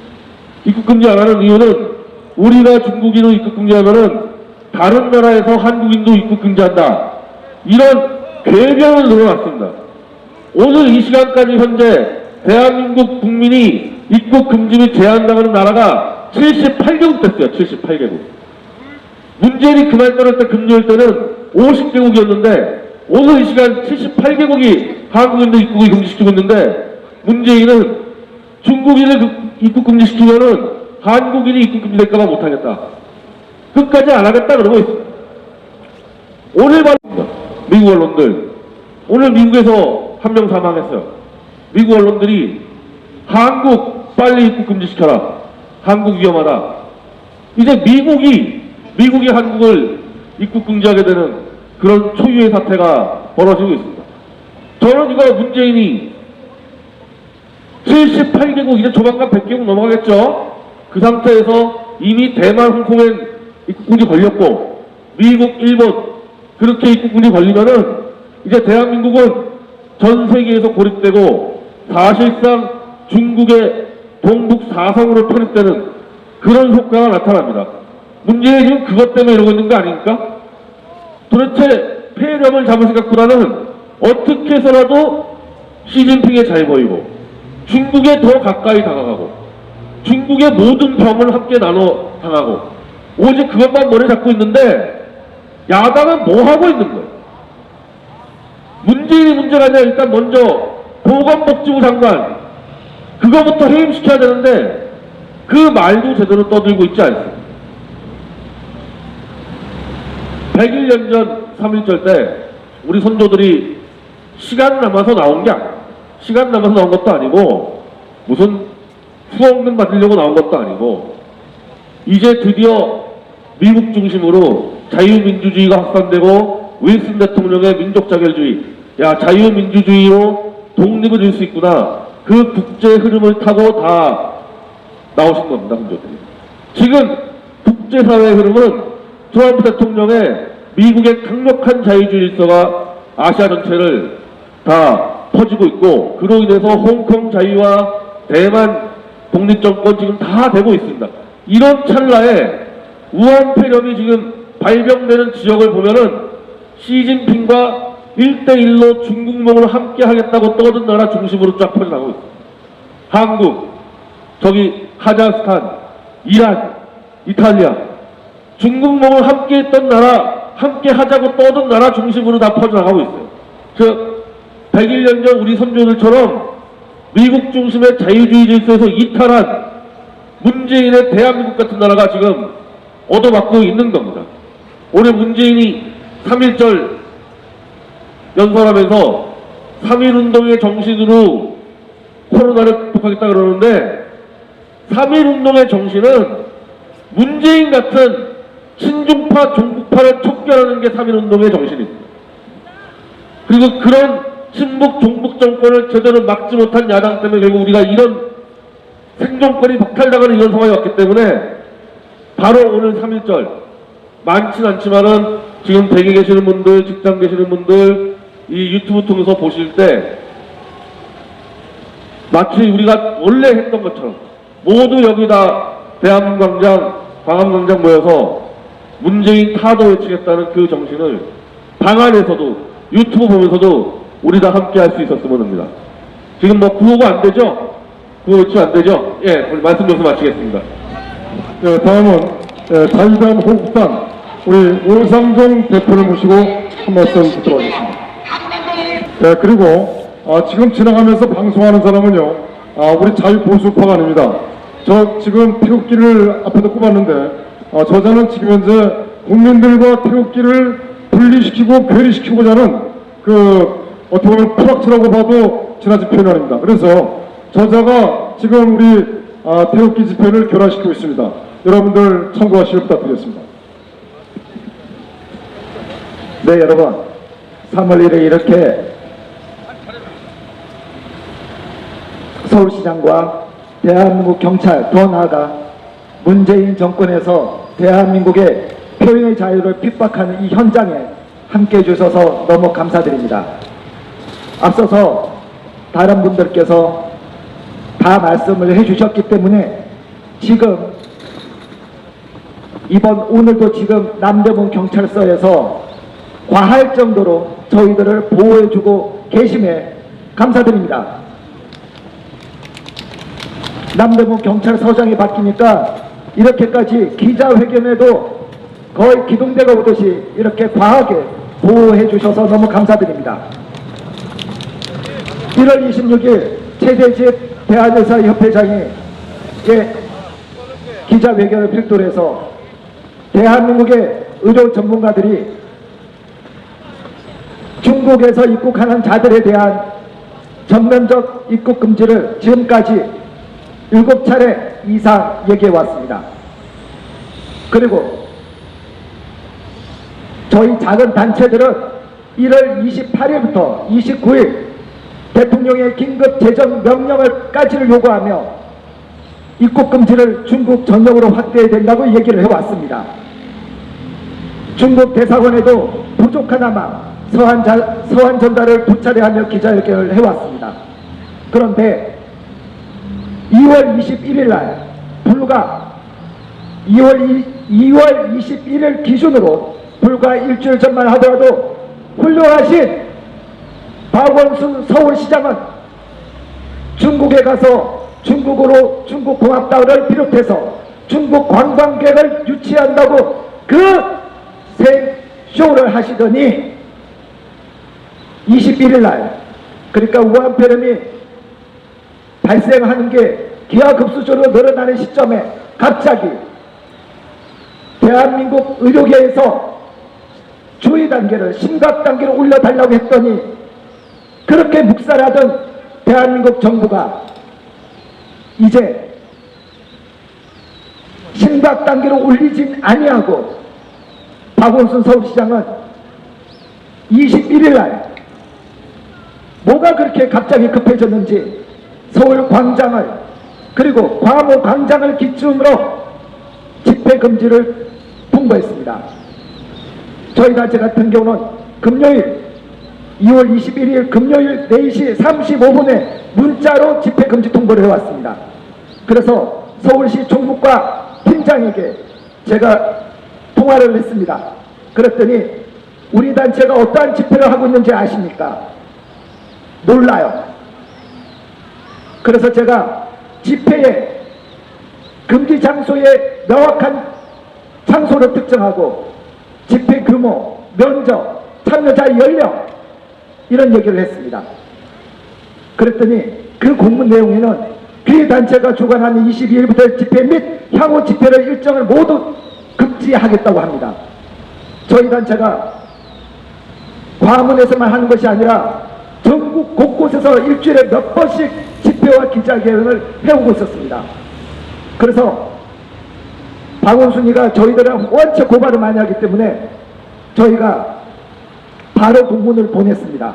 입국금지 안 하는 이유는 우리가 중국인을 입국금지하면은 다른 나라에서 한국인도 입국금지한다. 이런 궤변을 늘어놨습니다. 오늘 이 시간까지 현재 대한민국 국민이 입국금지 및 제한당하는 나라가 78개국 됐어요. 78개국. 문재인이 그날 떠날 때 금요일 때는 50개국이었는데 오늘 이 시간 78개국이 한국인도 입국을 금지시키고 있는데 문재인은 중국인을 입국금지시키면은 한국인이 입국금지될까봐 못하겠다. 끝까지 안 하겠다 그러고 있습니다. 오늘 말입니다. 미국 언론들. 오늘 미국에서 한 명 사망했어요. 미국 언론들이 한국 빨리 입국금지시켜라. 한국 위험하다. 이제 미국이 한국을 입국금지하게 되는 그런 초유의 사태가 벌어지고 있습니다. 저는 이거 문재인이 78개국, 이제 조만간 100개국 넘어가겠죠. 그 상태에서 이미 대만, 홍콩엔 입국군이 걸렸고 미국, 일본 그렇게 입국군이 걸리면은 이제 대한민국은 전 세계에서 고립되고 사실상 중국의 동북 사성으로 편입되는 그런 효과가 나타납니다. 문제는 지금 그것 때문에 이러고 있는 거 아닙니까? 도대체 폐렴을 잡을 생각보다는 어떻게 해서라도 시진핑에 잘 보이고 중국에 더 가까이 다가가고 중국의 모든 병을 함께 나눠 당하고 오직 그것만 머리에 잡고 있는데 야당은 뭐 하고 있는 거예요? 문재인이 문제가 아니라 일단 먼저 보건복지부 장관 그거부터 해임시켜야 되는데 그 말도 제대로 떠들고 있지 않습니다. 101년 전 3.1절 때 우리 선조들이 시간 남아서 나온 게 아니에요. 시간 남아서 나온 것도 아니고 무슨 후원금 받으려고 나온 것도 아니고 이제 드디어 미국 중심으로 자유민주주의가 확산되고 윌슨 대통령의 민족자결주의, 야 자유민주주의로 독립을 줄 수 있구나, 그 국제 흐름을 타고 다 나오신 겁니다. 선조들이. 지금 국제사회의 흐름은 트럼프 대통령의 미국의 강력한 자유주의 일서가 아시아 전체를 다 퍼지고 있고 그로 인해서 홍콩 자유와 대만 독립정권 지금 다 되고 있습니다. 이런 찰나에 우한 폐렴이 지금 발병되는 지역을 보면은 시진핑과 1대1로 중국몽을 함께 하겠다고 떠든 나라 중심으로 쫙 퍼져나가고 있습니다. 한국, 저기 카자흐스탄, 이란, 이탈리아, 중국몽을 함께 했던 나라, 함께 하자고 떠든 나라 중심으로 다 퍼져나가고 있어요. 즉 101년 전 우리 선조들처럼 미국 중심의 자유주의 질서에서 이탈한 문재인의 대한민국 같은 나라가 지금 얻어맞고 있는 겁니다. 올해 문재인이 3.1절 연설하면서 3.1운동의 정신으로 코로나를 극복하겠다 그러는데 3.1운동의 정신은 문재인 같은 친중파, 종북파를 척결하는 게 3.1운동의 정신입니다. 그리고 그런 친북, 종북 정권을 제대로 막지 못한 야당 때문에 결국 우리가 이런 생존권이 박탈당하는 이런 상황이 왔기 때문에 바로 오늘 3.1절 많진 않지만은 지금 댁에 계시는 분들, 직장 계시는 분들 이 유튜브 통해서 보실 때 마치 우리가 원래 했던 것처럼 모두 여기다 대한민광장, 광화문광장 모여서 문재인 타도 외치겠다는 그 정신을 방 안에서도 유튜브 보면서도 우리 다 함께 할 수 있었으면 합니다. 지금 뭐 구호가 안 되죠? 구호 외치면 안 되죠? 예, 우리 말씀 여기서 마치겠습니다. 예, 다음은 자유당 호국단 우리 오상종 대표를 모시고 한 말씀 듣도록 하겠습니다. 예, 그리고 지금 지나가면서 방송하는 사람은요, 우리 자유보수파가 아닙니다. 저 지금 태극기를 앞에다 꼽았는데 저자는 지금 현재 국민들과 태극기를 분리시키고 괴리시키고자 하는 그 어떻게 보면 프락치라고 봐도 지나친 표현이 아닙니다. 그래서 저자가 지금 우리 태극기 집회를 결합시키고 있습니다. 여러분들 참고하시길 부탁드리겠습니다. 네, 여러분 3월 1일 이렇게 서울시장과 대한민국 경찰, 더 나아가 문재인 정권에서 대한민국의 표현의 자유를 핍박하는 이 현장에 함께해 주셔서 너무 감사드립니다. 앞서서 다른 분들께서 다 말씀을 해주셨기 때문에 지금 오늘도 지금 남대문 경찰서에서 과할 정도로 저희들을 보호해주고 계심에 감사드립니다. 남대문 경찰서장이 바뀌니까 이렇게까지 기자회견에도 거의 기동대가 오듯이 이렇게 과하게 보호해 주셔서 너무 감사드립니다. 1월 26일 최대집 대한의사협회장이 기자회견을 필두로 해서 대한민국의 의료 전문가들이 중국에서 입국하는 자들에 대한 전면적 입국 금지를 지금까지 7차례 이상 얘기해 왔습니다. 그리고 저희 작은 단체들은 1월 28일부터 29일 대통령의 긴급 재정 명령을까지를 요구하며 입국 금지를 중국 전역으로 확대해야 된다고 얘기를 해왔습니다. 중국 대사관에도 부족하나마 서한 전달을 두 차례 하며 기자회견을 해왔습니다. 그런데 2월 21일 날 불과 2월 21일 기준으로 불과 일주일 전만 하더라도 훌륭하신 박원순 서울시장은 중국에 가서 중국으로 중국 공합당을 비롯해서 중국 관광객을 유치한다고 그 쇼를 하시더니 21일 날, 그러니까 우한폐렴이 발생하는 게 기하급수적으로 늘어나는 시점에 갑자기 대한민국 의료계에서 주의 단계를 심각 단계로 올려달라고 했더니 그렇게 묵살하던 대한민국 정부가 이제 심각 단계로 올리진 아니하고 박원순 서울시장은 21일 날 뭐가 그렇게 갑자기 급해졌는지 서울 광장을 그리고 광화문 광장을 기준으로 집회 금지를 통보했습니다. 저희 단체 같은 경우는 금요일 2월 21일 금요일 4시 35분에 문자로 집회 금지 통보를 해왔습니다. 그래서 서울시 총무과 팀장에게 제가 통화를 했습니다. 그랬더니 우리 단체가 어떠한 집회를 하고 있는지 아십니까? 몰라요. 그래서 제가 집회에 금지 장소의 명확한 장소를 특정하고 집회 규모, 면적, 참여자 연령 이런 얘기를 했습니다. 그랬더니 그 공문 내용에는 그 단체가 주관하는 22일부터 집회 및 향후 집회를 일정을 모두 금지하겠다고 합니다. 저희 단체가 광화문에서만 하는 것이 아니라 전국 곳곳에서 일주일에 몇 번씩 집회와 기자회견을 해오고 있었습니다. 그래서 박원순이가 저희들은 원체 고발을 많이 하기 때문에 저희가 바로 공문을 보냈습니다.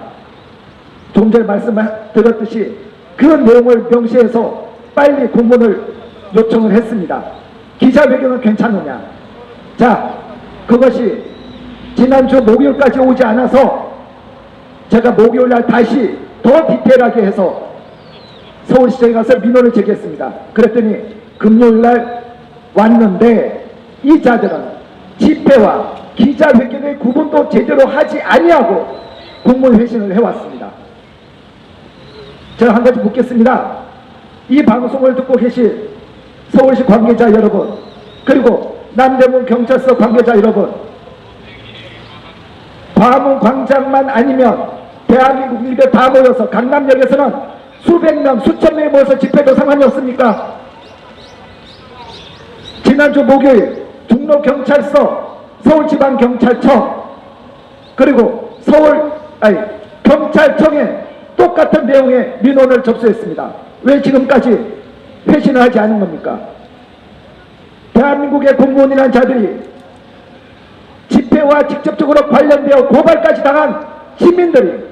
좀 전에 말씀드렸듯이 그 내용을 명시해서 빨리 공문을 요청을 했습니다. 기자회견은 괜찮느냐? 자, 그것이 지난주 목요일까지 오지 않아서 제가 목요일날 다시 더 디테일하게 해서 서울시장에 가서 민원을 제기했습니다. 그랬더니 금요일날 왔는데 이 자들은 집회와 기자회견의 구분도 제대로 하지 아니하고 공문 회신을 해왔습니다. 제가 한 가지 묻겠습니다. 이 방송을 듣고 계신 서울시 관계자 여러분, 그리고 남대문 경찰서 관계자 여러분, 광화문 광장만 아니면 대한민국 일대 다 모여서 강남역에서는 수백 명, 수천 명이 모여서 집회도 상관이 없습니까? 지난주 목요일 종로경찰서, 서울지방경찰청, 그리고 경찰청에 똑같은 내용의 민원을 접수했습니다. 왜 지금까지 회신을 하지 않은 겁니까? 대한민국의 공무원이라는 자들이 집회와 직접적으로 관련되어 고발까지 당한 시민들이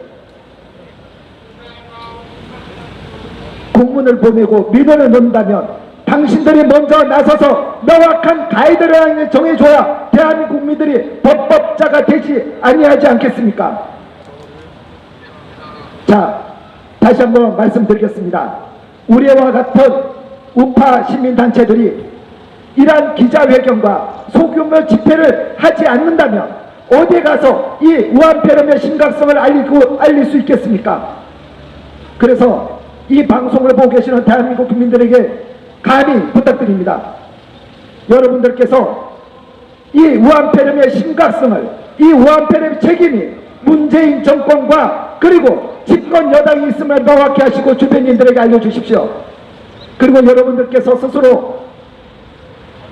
공문을 보내고 민원을 넣는다면 당신들이 먼저 나서서 명확한 가이드라인을 정해줘야 대한민국 국민들이 법법자가 되지 아니하지 않겠습니까? 자, 다시 한번 말씀드리겠습니다. 우리와 같은 우파 시민단체들이 이러한 기자회견과 소규모 집회를 하지 않는다면 어디에 가서 이 우한폐렴의 심각성을 알릴 수 있겠습니까? 그래서 이 방송을 보고 계시는 대한민국 국민들에게 감히 부탁드립니다. 여러분들께서 이 우한폐렴의 심각성을, 이 우한폐렴의 책임이 문재인 정권과 그리고 집권 여당이 있음을 명확히 하시고 주변인들에게 알려주십시오. 그리고 여러분들께서 스스로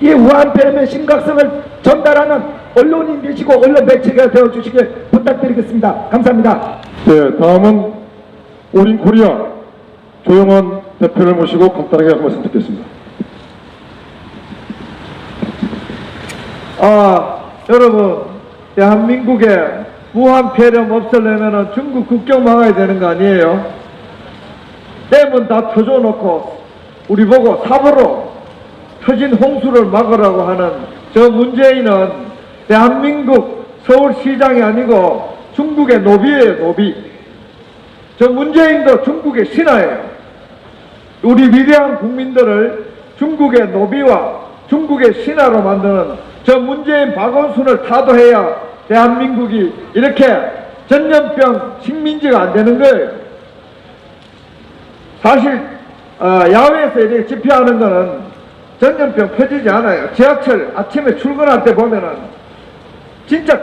이 우한폐렴의 심각성을 전달하는 언론인 되시고 언론 매체가 되어주시길 부탁드리겠습니다. 감사합니다. 네, 다음은 올인코리아 조영원 대표를 모시고 간단하게 한 말씀 듣겠습니다. 여러분, 대한민국에 우한폐렴 없애려면 중국 국경 막아야 되는 거 아니에요? 댐은 다 터져놓고 우리 보고 삽으로 터진 홍수를 막으라고 하는 저 문재인은 대한민국 서울시장이 아니고 중국의 노비예요, 노비. 저 문재인도 중국의 신하예요. 우리 위대한 국민들을 중국의 노비와 중국의 신하로 만드는 저 문재인 박원순을 타도해야 대한민국이 이렇게 전염병 식민지가 안 되는 거예요. 사실 야외에서 이렇게 집회하는 거는 전염병 퍼지지 않아요. 지하철 아침에 출근할 때 보면은 진짜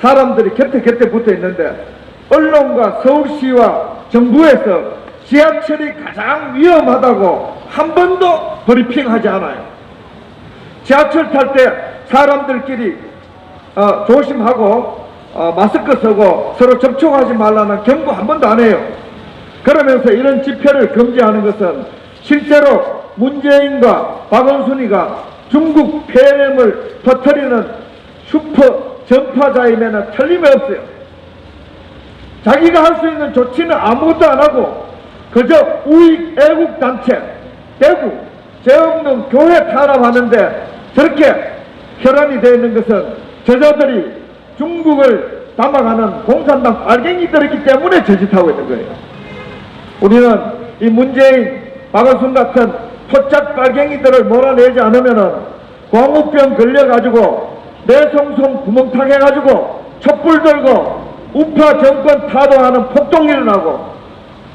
사람들이 곁에 붙어 있는데 언론과 서울시와 정부에서 지하철이 가장 위험하다고 한 번도 브리핑하지 않아요. 지하철 탈 때 사람들끼리 조심하고 마스크 쓰고 서로 접촉하지 말라는 경고 한 번도 안 해요. 그러면서 이런 집회를 금지하는 것은 실제로 문재인과 박원순이가 중국 폐렴을 퍼뜨리는 슈퍼 전파자임에는 틀림이 없어요. 자기가 할 수 있는 조치는 아무것도 안 하고 그저 우익 애국단체, 대구, 죄 없는 교회 탄압하는데 저렇게 혈안이 되어 있는 것은 저자들이 중국을 담아가는 공산당 빨갱이들이기 때문에 저짓하고 있는 거예요. 우리는 이 문재인, 박원순 같은 토착 빨갱이들을 몰아내지 않으면은 광우병 걸려가지고 뇌송송 구멍탕 해가지고 촛불 들고 우파 정권 타도하는 폭동 일어나고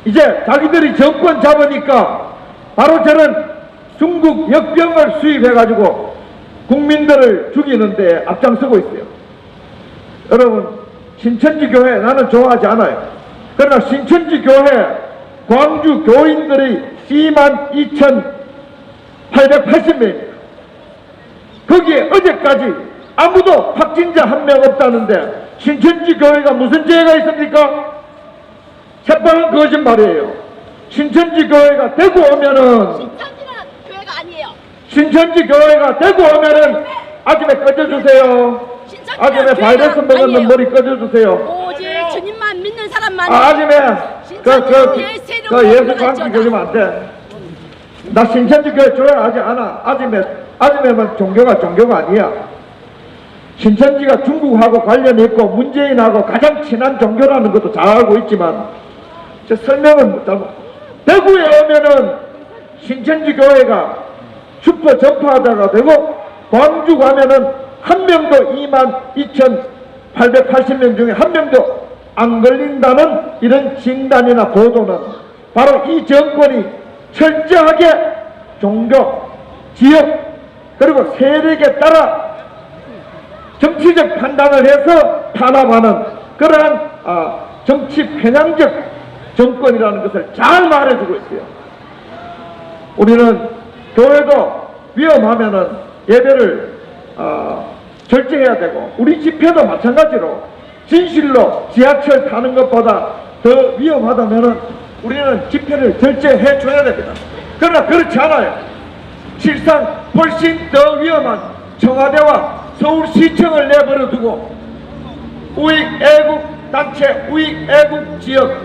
이제 자기들이 정권 잡으니까 바로 저런 중국 역병을 수입해가지고 국민들을 죽이는데 앞장서고 있어요. 여러분, 신천지 교회 나는 좋아하지 않아요. 그러나 신천지 교회 광주 교인들이 22,880명입니다. 거기에 어제까지 아무도 확진자 한 명 없다는데 신천지 교회가 무슨 죄가 있습니까? 새빨간 거짓말이에요. 신천지 교회가 대구 오면은 신천지는 교회가 아니에요. 신천지 교회가 대구 오면은 아침에 꺼져주세요. 아침에 바이러스 먹었는 머리 꺼져주세요. 오직 주님만 믿는 사람만. 아침에 그 예수 가 광기 교리면 안 돼. 나 신천지 교회 좋아하지 않아. 아침에만 종교가 아니야. 신천지가 중국하고 관련이 있고 문재인하고 가장 친한 종교라는 것도 잘 알고 있지만 저 설명은 못하고 대구에 오면은 신천지 교회가 슈퍼 전파자가 되고 광주 가면은 한 명도 22,880명 중에 한 명도 안 걸린다는 이런 진단이나 보도는 바로 이 정권이 철저하게 종교, 지역 그리고 세력에 따라 정치적 판단을 해서 탄압하는 그러한 정치 편향적 정권이라는 것을 잘 말해주고 있어요. 우리는 교회도 위험하면은 예배를 절제해야 되고 우리 집회도 마찬가지로 진실로 지하철 타는 것보다 더 위험하다면은 우리는 집회를 절제해 줘야 됩니다. 그러나 그렇지 않아요. 실상 훨씬 더 위험한 청와대와 서울시청을 내버려 두고 우익 애국 단체, 우익 애국 지역,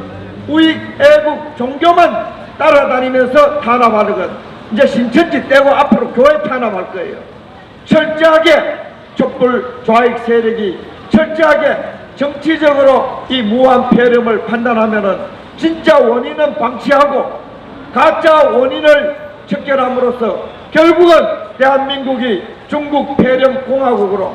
우익 애국 종교만 따라다니면서 탄압하는 것. 이제 신천지 떼고 앞으로 교회 탄압할 거예요. 철저하게 촛불 좌익 세력이 철저하게 정치적으로 이 무한 폐렴을 판단하면은 진짜 원인은 방치하고 가짜 원인을 척결함으로써 결국은 대한민국이 중국 폐렴 공화국으로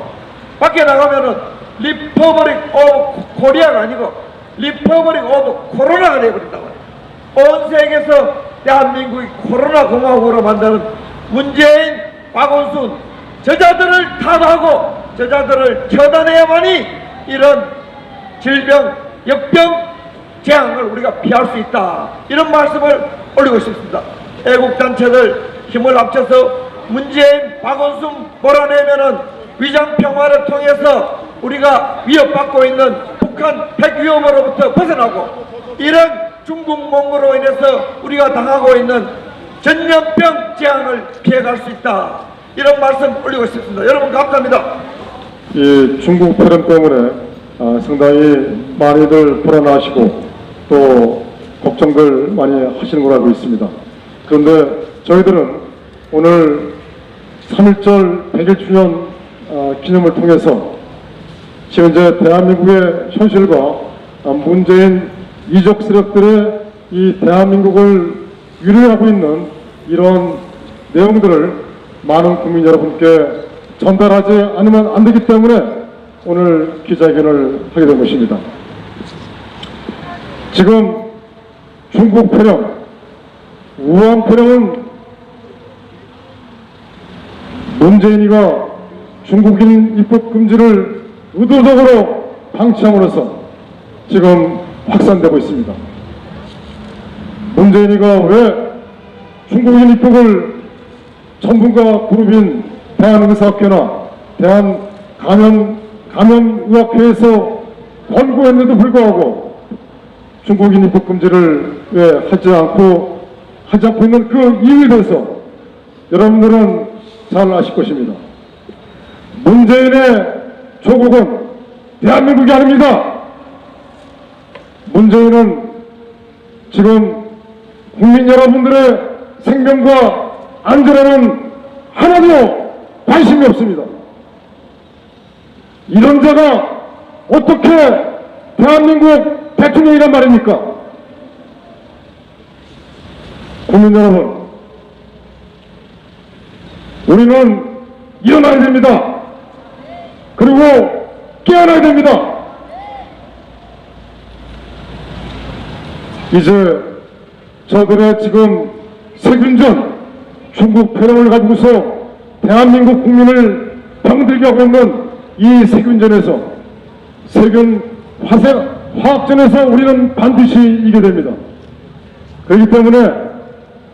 밖에 나가면은 리퍼블릭 오브 코리아가 아니고 리퍼블릭 오브 코로나가 되어버린다고 해요. 온 세계에서 대한민국이 코로나 공화국으로 만드는 문재인, 박원순 저자들을 타도하고 저자들을 처단해야만이 이런 질병, 역병, 재앙을 우리가 피할 수 있다. 이런 말씀을 올리고 싶습니다. 애국단체들 힘을 합쳐서 문재인, 박원순 몰아내면은 위장평화를 통해서 우리가 위협받고 있는 북한 핵위협으로부터 벗어나고 이런 중국 몽골로 인해서 우리가 당하고 있는 전염병 재앙을 피해갈 수 있다. 이런 말씀 올리고 싶습니다. 여러분 감사합니다. 이 중국 폐렴 때문에 상당히 많이들 불안하시고 또 걱정들 많이 하시는 걸로 알고 있습니다. 그런데 저희들은 오늘 3.1절 100일 주년 기념을 통해서 지금 이제 대한민국의 현실과 문재인 이적 세력들의 이 대한민국을 유리하고 있는 이런 내용들을 많은 국민 여러분께 전달하지 않으면 안 되기 때문에 오늘 기자회견을 하게 된 것입니다. 지금 중국 패령, 우한 패령은 문재인이가 중국인 입국 금지를 의도적으로 방치함으로써 지금 확산되고 있습니다. 문재인이가 왜 중국인 입국을 전문가 그룹인 대한의사학회나 대한감염의학회에서 권고했는데도 불구하고 중국인 입국 금지를 왜 하지 않고 있는 그 이유에 대해서 여러분들은 잘 아실 것입니다. 문재인의 조국은 대한민국이 아닙니다. 문재인은 지금 국민 여러분들의 생명과 안전에는 하나도 관심이 없습니다. 이런 자가 어떻게 대한민국 대통령이란 말입니까? 국민 여러분, 우리는 일어나야 됩니다. 그리고 깨어나야 됩니다. 이제 저들의 지금 세균전 중국 패령을 가지고서 대한민국 국민을 병들게 하고 있는 이 세균전에서 세균 화학전에서 우리는 반드시 이겨야 됩니다. 그렇기 때문에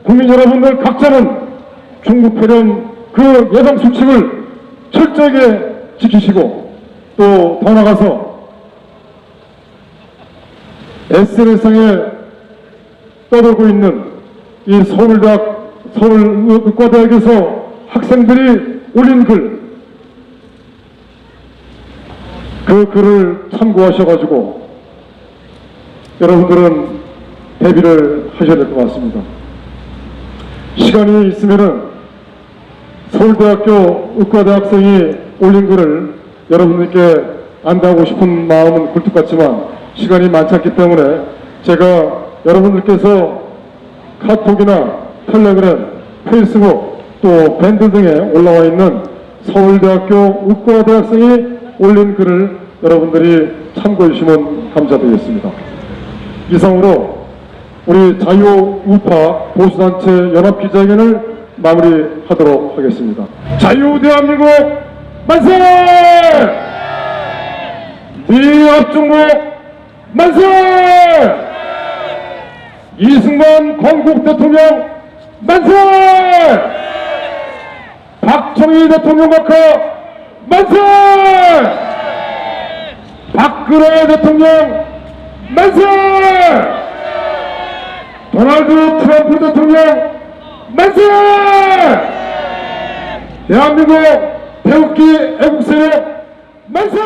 국민 여러분들 각자는 중국 패령 그 예방 수칙을 철저하게 지키시고 또 더 나아가서 SNS상에 떠돌고 있는 이 서울의과대학에서 학생들이 올린 그 글을 참고하셔가지고 여러분들은 대비를 하셔야 될 것 같습니다. 시간이 있으면은 서울대학교 의과대 학생이 올린 글을 여러분들께 안다고 싶은 마음은 굴뚝 같지만 시간이 많지 않기 때문에 제가 여러분들께서 카톡이나 텔레그램, 페이스북 또 밴드 등에 올라와 있는 서울대학교 의과대 학생이 올린 글을 여러분들이 참고해 주시면 감사드리겠습니다. 이상으로 우리 자유우파 보수단체 연합기자회견을 마무리하도록 하겠습니다. 자유대한민국 만세! 미합중국 만세! 이승만 건국 대통령 만세! 박정희 대통령 각하 만세! 박근혜 대통령 만세! 도널드 트럼프 대통령 만세! 대한민국 태극기 애국세력 만세!